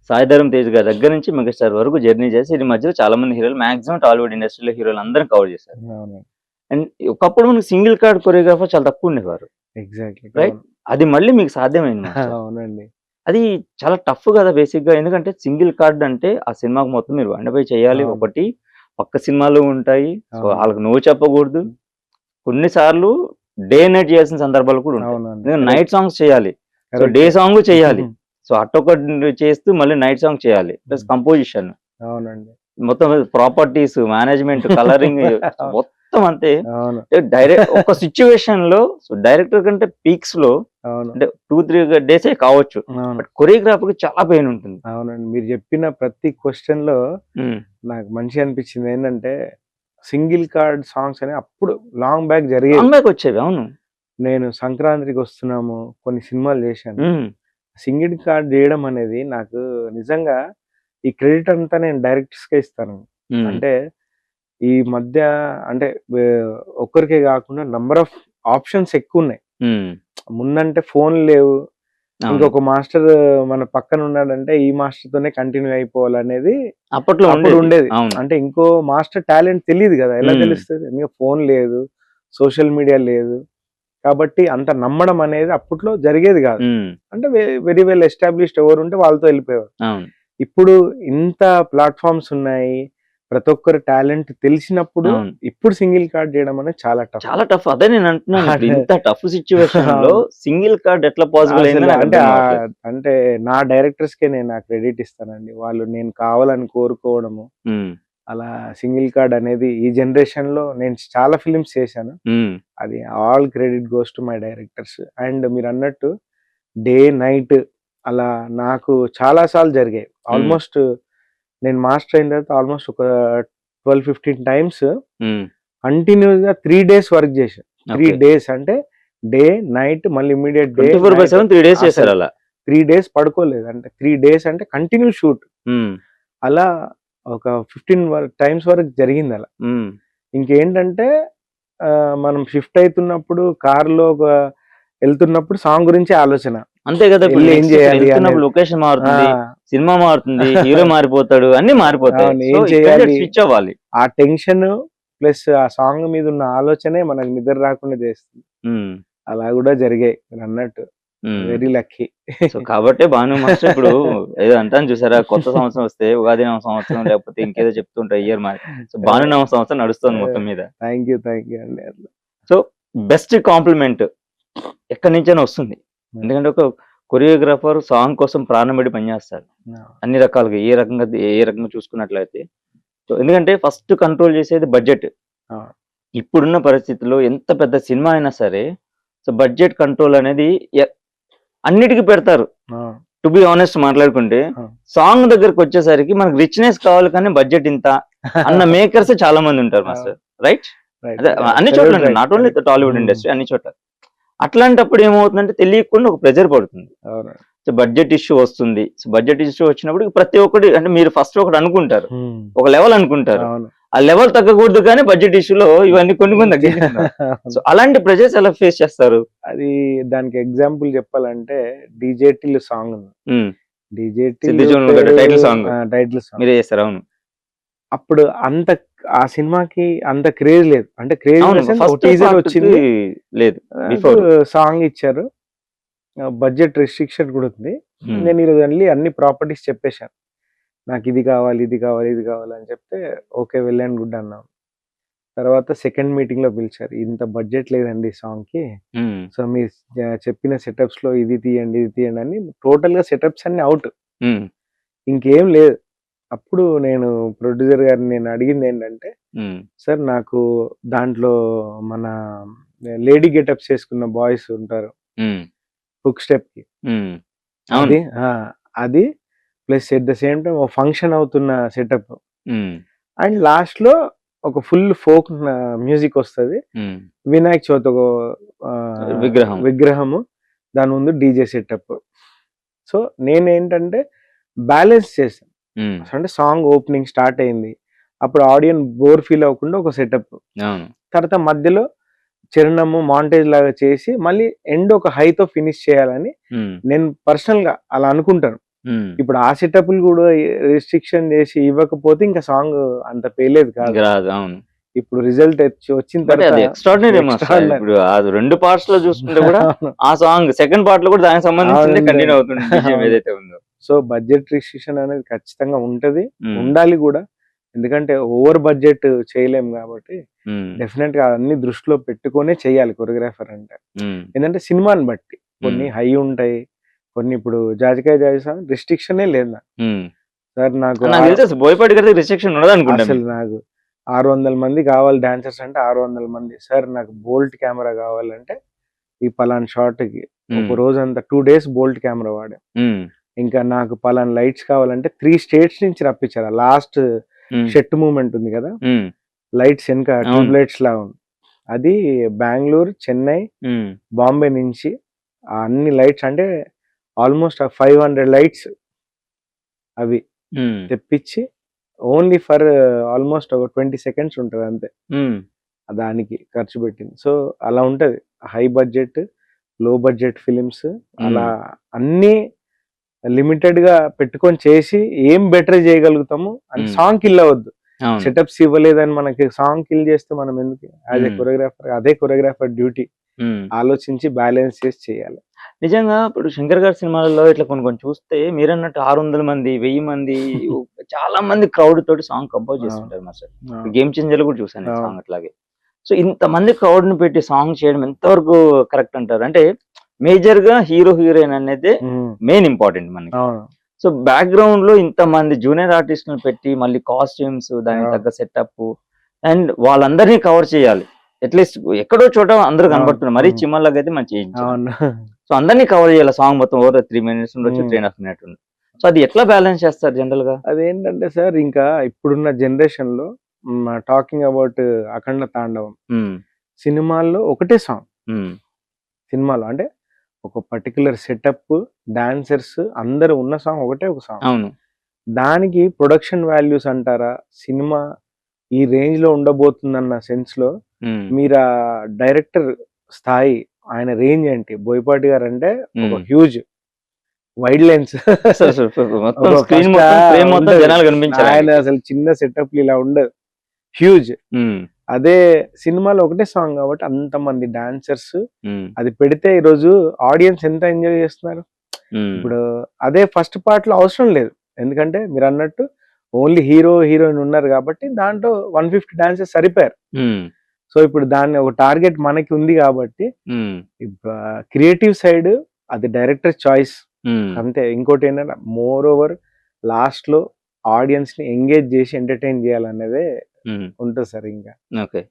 సాయిధరమ్ తేజ్ గారి దగ్గర నుంచి మెగాస్టార్ వరకు జర్నీ చేసి ఈ మధ్యలో చాలా మంది హీరోలు మాక్సిమం టాలీవుడ్ ఇండస్ట్రీలో హీరోలు అందరం కవర్ చేశారు. అవును. అండ్ ఒకప్పుడు మనకి సింగిల్ కార్డ్ కొరియోగ్రాఫర్ చాలా తక్కువ ఉండేవారు. ఎగ్జాక్ట్‌లీ. రైట్? అది మళ్ళీ మీకు సాధ్యమైంది మాస్టర్. అవునండి. అది చాలా టఫ్ కదా బేసిక్‌గా. ఎందుకంటే సింగిల్ కార్డ్ అంటే ఆ సినిమాకి మొత్తం మీరు వండబోయి చేయాలి. అవును. ఒకటి పక్క సినిమాలు ఉంటాయి. సో అవును. ఆళ్ళకి నో చెప్పకూడదు. కొన్ని సార్లు డే నైట్ చేయాల్సిన సందర్భాలు కూడా ఉంటాయి. అవునండి. ఎందుకంటే నైట్ సాంగ్స్ చేయాలి. So correct. డే సాంగ్ చేయాలి. సో అటొకటి చేస్తూ మళ్ళీ నైట్ సాంగ్ చేయాలి. Plus composition. అవునండి. మొత్తం ప్రాపర్టీస్, మేనేజ్‌మెంట్, కలరింగ్ మొత్తం అంతే. అవును. ఒక సిట్యుయేషన్‌లో సో డైరెక్టర్ కంటే పీక్స్‌లో అవును. అంటే 2, 3 డేసే కావచ్చు. అవును. బట్ కొరియోగ్రాఫర్‌కి చాలా పెయిన్ ఉంటుంది. అవునండి. మీరు చెప్పిన ప్రతి క్వెషన్‌లో హ్మ్. నాకు మంచిగా అనిపించింది ఏంటంటే, సింగిల్ కార్డ్ సాంగ్స్ అని అప్పుడు లాంగ్ బ్యాక్ జరిగేది. కమ్ బ్యాక్ వచ్చేవి. అవును. నేను సంక్రాంతికి వస్తున్నాము కొన్ని సినిమాలు చేశాను. హ్మ్. సింగిల్ కార్డ్ చేయడం అనేది నాకు నిజంగా ఈ క్రెడిట్ అంతా నేను డైరెక్టర్స్‌కే ఇస్తాను. హ్మ్. అంటే ఈ మధ్య అంటే ఒక్కరికే కాకుండా నంబర్ ఆఫ్ ఆప్షన్స్ ఎక్కువున్నాయి. హ్మ్. ముందంటే ఫోన్‌లు లేవు. అవును. ఇంకొక మాస్టర్ మన పక్కన ఉన్నాడంటే ఈ మాస్టర్‌తోనే కంటిన్యూ అయిపోవాలనేది అప్పట్లో అప్పుడు ఉండేది. అవును. అంటే ఇంకో మాస్టర్ టాలెంట్ తెలీదు గదా! ఎలా తెలుస్తది? ఇంక ఫోన్ లేదు, సోషల్ మీడియా లేదు. కాబట్టి అంత నమ్మడం అనేది అప్పట్లో జరిగేది గాదు. హ్మ్. అంటే వెరీ వెల్ ఎస్టాబ్లిష్డ్ ఎవరుంటే వాళ్ళతో ఎళ్ళిపోయేవారు. అవును. ఇప్పుడు ఇంత ప్లాట్‌ఫార్మ్స్ ఉన్నాయి. ప్రతి ఒక్కరి టాలెంట్ తెలిసినప్పుడు అవును. ఇప్పుడు సింగిల్ కార్డ్ జేయడం అనేది చాలా టఫ్. చాలా టఫ్. అదే నేను అంటున్నాను. ఇప్పుడు అదే. ఇంత టఫ్ సిట్యుయేషన్‌లో అవును. సింగిల్ కార్డ్ ఎట్లా పాసిబుల్ అయిందో అసలు నాకు అంటే అర్థం కావట్లేదు. అంటే నా డైరెక్టర్స్‌కే నేను ఆ క్రెడిట్ ఇస్తానండి. వాళ్ళు నేను కావాలని కోరుకోవడము. హ్మ్. అలా సింగిల్ కార్డ్ అనేది ఈ జనరేషన్‌లో నేను చాలా ఫిల్మ్స్ చేశాను. హ్మ్. అది all credit goes to my directors. And మీరన్నట్టు డే, నైట్ అలా నాకు చాలా సార్లు జరిగాయి. ఆల్‌మోస్ట్ నేను మాస్టర్ అయిన తర్వాత ఆల్‌మోస్ట్ ఒక 12, 15 టైమ్స్ హ్మ్. కంటిన్యూస్‌గా 3 డేస్ వర్క్ చేశా. 3 ఓకే. డేస్ అంటే డే, నైట్ మళ్ళీ ఇమ్మీడియేట్ డే, నైట్ 24/7 3 డేస్ అసలు చేశారు అలా. 3 డేస్ పడుకోలేదు. అంటే 3 డేస్ అంటే కంటిన్యూ షూట్. హ్మ్. అలా ఒక 15 టైమ్స్ వరకు జరిగిందలా. హ్మ్. ఇంకేంటంటే మనం షిఫ్ట్ అయితున్నప్పుడు కార్‌లో ఎళ్తున్నప్పుడు సాంగ్ గురించే ఆలోచన. అంతే కదా! ఇప్పుడు ఎళ్లి ఏం నెక్స్ట్ ఇక్కడ చేయాలి ఎళ్తున్నప్పుడు అనేది. లొకేషన్ ఆ! మారుతుంది. సినిమా మారుతుంది. హీరో మారిపోతాడు. అన్నీ మారిపోతాయి. అవును. సో ఏం ఇమ్మీడియేట్ చేయాలి? స్విచ్ అవ్వాలి. ఆ టెన్షన్ ప్లస్ ఆ సాంగ్ మీదున్న ఆలోచనే మనకు నిద్ర రాకుండా చేస్తుంది. హ్మ్. అలా గూడా జరిగాయి మీరన్నట్టు. హ్మ్. Very lucky. సో కాబట్టే భాను మాస్టర్ ఇప్పుడు ఏదో అంటాను చూసారా? కొత్త సంవత్సరం వస్తే ఉగాది నామ సంవత్సరం లేకపోతే ఇంకేదో చెప్తుంటారు ఇయర్ మారి. సో భాను నామ సంవత్సరం నడుస్తుంది మొత్తం మీద. Thank you. థాంక్ యూ అండి. అట్లా. సో బెస్ట్ కాంప్లిమెంట్ ఎక్కడి నుంచైనా వస్తుంది. ఎందుకంటే ఒక కొరియోగ్రాఫర్ సాంగ్ కోసం ప్రాణం పెట్టి పనిచేస్తాడు. అన్ని రకాలుగా ఏ రకంగా చూసుకున్నట్లయితే. సో ఎందుకంటే ఫస్ట్ కంట్రోల్ చేసేది బడ్జెట్. ఆ! ఇప్పుడున్న పరిస్థితుల్లో ఎంత పెద్ద సినిమా అయినా సరే సో బడ్జెట్ కంట్రోల్ అనేది ఎ అన్నిటికి పెడతారు. ఆ! టు బి హానెస్ట్ మాట్లాడుకుంటే ఆ! సాంగ్ దగ్గరకొచ్చేసరికి మనకు రిచ్‌నెస్ కావాలి కానీ బడ్జెట్ ఇంత అన్న మేకర్సే చాలా మంది ఉంటారు మాస్టర్. రైట్? రైట్. అదే అన్ని చోట్ల absolute right. Not only correct. Tollywood industry అన్ని చోట్ల. అట్లాంటప్పుడు ఏమవుతుందంటే తెలియకుండా ఒక ప్రెషర్ పడుతుంది. అవును. సో బడ్జెట్ ఇష్యూ వస్తుంది. సో బడ్జెట్ ఇష్యూ వచ్చినప్పుడు ప్రతి ఒక్కటి అంటే మీరు ఫస్ట్ ఒకటి అనుకుంటారు. ఒక లెవెల్ అనుకుంటారు. అవును. ఆ లెవెల్ తగ్గకూడదు కానీ బడ్జెట్ ఇష్యూలో ఇవన్నీ కొన్ని తగ్గించుకుంటారు. సో అలాంటి ప్రెషర్స్ ఎలా ఫేస్ చేస్తారు? అది దానికి ఎగ్జాంపుల్ చెప్పాలంటే 'డీజే సాంగ్ ఉంది. హ్మ్. 'డీజే 'సిద్దు జోన్‌లో' గడ్డ టైటిల్ సాంగ్. Title song. మీరే చేసారు. అవును. అప్పుడు అంత ఆ సినిమాకి అంత క్రేజ్ లేదు. అంటే క్రేజ్ ఇన్ అవును. ద సెన్స్ ఒక ఫస్ట్ టీజర్ పార్ట్‌కి వచ్చింది. లేదు. నాకు బిఫోర్. సాంగ్ ఇచ్చారు. బడ్జెట్ రెస్ట్రిక్షన్ కూడా ఉంది. హ్మ్. నేను ఈరోజు వెళ్లి అన్ని ప్రాపర్టీస్ చెప్పేసాను. నాకు ఇది కావాలి, ఇది కావాలి, ఇది కావాలి అని చెప్తే ఓకే. వెల్ అండ్ గుడ్ అన్నాం. తర్వాత సెకండ్ మీటింగ్‌లో పిలిచారు. ఇంత బడ్జెట్ లేదండి ఈ సాంగ్‌కి. హ్మ్. సో మీరు చెప్పిన సెటప్స్‌లో ఇది తీయండి, ఇది తీయండి అని టోటల్‌గా సెటప్స్ అన్నీ ఔట్. హ్మ్. ఇంకేం లేదు. అప్పుడు నేను ప్రొడ్యూసర్ గారిని నేను అడిగిందేంటంటే, హ్మ్. సార్ నాకు దాంట్లో మన లేడీ గెటప్స్ ఏసుకున్న బాయ్స్ ఉంటారు. హ్మ్. హుక్ స్టెప్‌కి. హ్మ్. అవును. అది ఆ! అది plus at the same time ఒక ఫంక్షన్ అవుతున్న సెటప్. హ్మ్. అండ్ లాస్ట్‌లో ఒక ఫుల్ ఫోక్ మ్యూజిక్ ఒస్తది. హ్మ్. వినాయక చవితి ఒక విగ్రహం. విగ్రహము. దాని ముందు డీజే సెటప్. సో నేనేంటంటే బ్యాలెన్స్ చేశా. హ్మ్. అంటే సాంగ్ ఓపెనింగ్ స్టార్ట్ అయింది. అప్పుడు ఆడియన్స్ బోర్ ఫీల్ అవ్వకుండా ఒక సెటప్. అవును. తర్వాత మధ్యలో చరణము మాంటేజ్ లాగా చేసి మళ్ళీ ఎండ్ ఒక హైతో ఫినిష్ చేయాలని హ్మ్. నేను పర్సనల్‌గా అలా అనుకుంటాను. ఇప్పుడు ఆ సెటప్లు కూడా రిస్ట్రిక్షన్ చేసి ఇవ్వకపోతే ఇంకా సాంగ్ అంత పేలేదు కాదు. ఇంకా రాదు. అవును. ఇప్పుడు రిజల్ట్ వచ్చిన బట్ అది తర్వాత ఎక్స్ట్రాడినరీ extraordinary. ఇప్పుడు అది 2 పార్ట్స్ లో చూసుకుంటే కూడా అవును. ఆ సాంగ్ సెకండ్ పార్ట్ లో కూడా దానికి సంబంధించిందే అవునండి. కంటిన్యూ అవుతుంది విషయం అవును. ఏదైతే ఉందో. సో బడ్జెట్ రిస్ట్రిక్షన్ అనేది ఖచ్చితంగా ఉంటది, ఉమ్, ఉండాలి కూడా. ఎందుకంటే ఓవర్ బడ్జెట్ చేయలేం కాబట్టి ఉమ్, డెఫినెట్ గా అన్ని దృష్టిలో పెట్టుకొనే చేయాలి కొరియోగ్రాఫర్ అంటే. ఉమ్, ఏంటంటే సినిమాని బట్టి కొన్ని హై ఉంటాయి, కొన్ని ఇప్పుడు జాజికాయ జాయిసా రిస్ట్రిక్షనే లేదు నాకు. ఉమ్. సార్ నాకు నాకు తెలిసి అసలు బోయపాటి గారి రిస్ట్రిక్షన్ ఉండదు అనుకుంటా. అసలు నాకు 600 మంది కావాలి డాన్సర్స్ అంటే 600 మంది. సార్ నాకు బోల్ట్ కెమెరా కావాలంటే ఈ పలానా షాట్ కి ఒక రోజంతా 2 days బోల్ట్ కెమెరా వాడాం. ఇంకా నాకు పలానా లైట్స్ కావాలంటే 3 states నుంచి రప్పించారు. లాస్ట్ షెట్ మూమెంట్ ఉంది కదా, లైట్స్ వెనక ట్యూబ్ లైట్స్ లా ఉంది, అది బెంగళూరు, చెన్నై, బాంబే నుంచి ఆ అన్ని లైట్స్ అంటే ఆల్మోస్ట్ 500 లైట్స్ అవి తెప్పించి ఓన్లీ ఫర్ ఆల్మోస్ట్ ఒక 20 seconds ఉంటుంది అంతే దానికి ఖర్చు పెట్టింది. సో అలా ఉంటది హై బడ్జెట్, లో బడ్జెట్ ఫిలిమ్స్, అలా అన్ని లిమిటెడ్ గా పెట్టుకొని చేసి ఏం బెటర్ చేయగలుగుతాము అని. సాంగ్ కిల్ అవ్వద్దు, సెటప్స్ ఇవ్వలేదని మనకి సాంగ్ కిల్ చేస్తే మనం ఎందుకు? యాజ్ ఏ కొరియోగ్రాఫర్ అదే కొరియోగ్రాఫర్ డ్యూటీ, ఆలోచించి బ్యాలెన్స్ చేసి చేయాలి. నిజంగా ఇప్పుడు శంకర్ గారి సినిమాలలో ఇట్లా కొన్ని కొన్ని చూస్తే మీరన్నట్టు 600 మంది, 1000 మంది, చాలా మంది క్రౌడ్ తోటి సాంగ్ కంపోజ్ చేస్తుంటారు మాస్టర్. గేమ్ చేంజర్ కూడా చూసాను నేను సాంగ్ అట్లాగే. సో ఇంతమంది క్రౌడ్ ని పెట్టి సాంగ్ చేయడం ఎంతవరకు కరెక్ట్ అంటారు? అంటే మేజర్ గా హీరో హీరోయిన్ అనేది మెయిన్ ఇంపార్టెంట్ మనకి. సో బ్యాక్గ్రౌండ్ లో ఇంతమంది జూనియర్ ఆర్టిస్టులను పెట్టి మళ్ళీ కాస్ట్యూమ్స్, దానికి తగ్గ సెటప్ అండ్ వాళ్ళందరినీ కవర్ చేయాలి. అట్లీస్ట్ ఎక్కడో చోట అందరూ కనబడుతున్నారు, మరీ చిమ్మల్లాగా అయితే మనం చేయించాలి. సో అందరినీ కవర్ చేయాలి సాంగ్ మొత్తం. ఓవర్ 3 minutes ఉండొచ్చు, 3.5 minutes ఉండొచ్చు. సో అది ఎట్లా బ్యాలెన్స్ చేస్తారు జనరల్ గా? అదేంటంటే సార్ ఇంకా ఇప్పుడున్న జనరేషన్ లో టాకింగ్ అబౌట్ అఖండ తాండవం సినిమాల్లో ఒకటే సాంగ్. సినిమాలో అంటే ఒక పర్టికులర్ సెటప్, డాన్సర్స్ అందరూ ఉన్న సాంగ్ ఒకటే ఒక సాంగ్. అవును. దానికి ప్రొడక్షన్ వాల్యూస్ అంటారా, సినిమా ఈ రేంజ్ లో ఉండబోతుందన్న సెన్స్ లో మీరు ఆ డైరెక్టర్ స్థాయి, ఆయన రేంజ్ ఏంటి? బోయపాటి గారు అంటే ఒక హ్యూజ్ వైడ్ లెన్స్, ఆయన అసలు చిన్న సెటప్ ఇలా ఉండదు, హ్యూజ్. అదే సినిమాలో ఒకటే సాంగ్ కాబట్టి అంతమంది డాన్సర్స్, అది పెడితే ఈరోజు ఆడియన్స్ ఎంత ఎంజాయ్ చేస్తున్నారు. ఇప్పుడు అదే ఫస్ట్ పార్ట్ లో అవసరం లేదు, ఎందుకంటే మీరు అన్నట్టు ఓన్లీ హీరో హీరోయిన్ ఉన్నారు కాబట్టి దాంట్లో 150 డాన్సర్స్ సరిపోయారు. సో ఇప్పుడు దాన్ని ఒక టార్గెట్ మనకి ఉంది కాబట్టి క్రియేటివ్ సైడ్ అది డైరెక్టర్ చాయిస్ అంతే. ఇంకోటి ఏంటంటే మోర్ ఓవర్ లాస్ట్ లో ఆడియన్స్ ని ఎంగేజ్ చేసి ఎంటర్టైన్ చేయాలనేదే ఉంటుంది సార్ ఇంకా. ఓకే.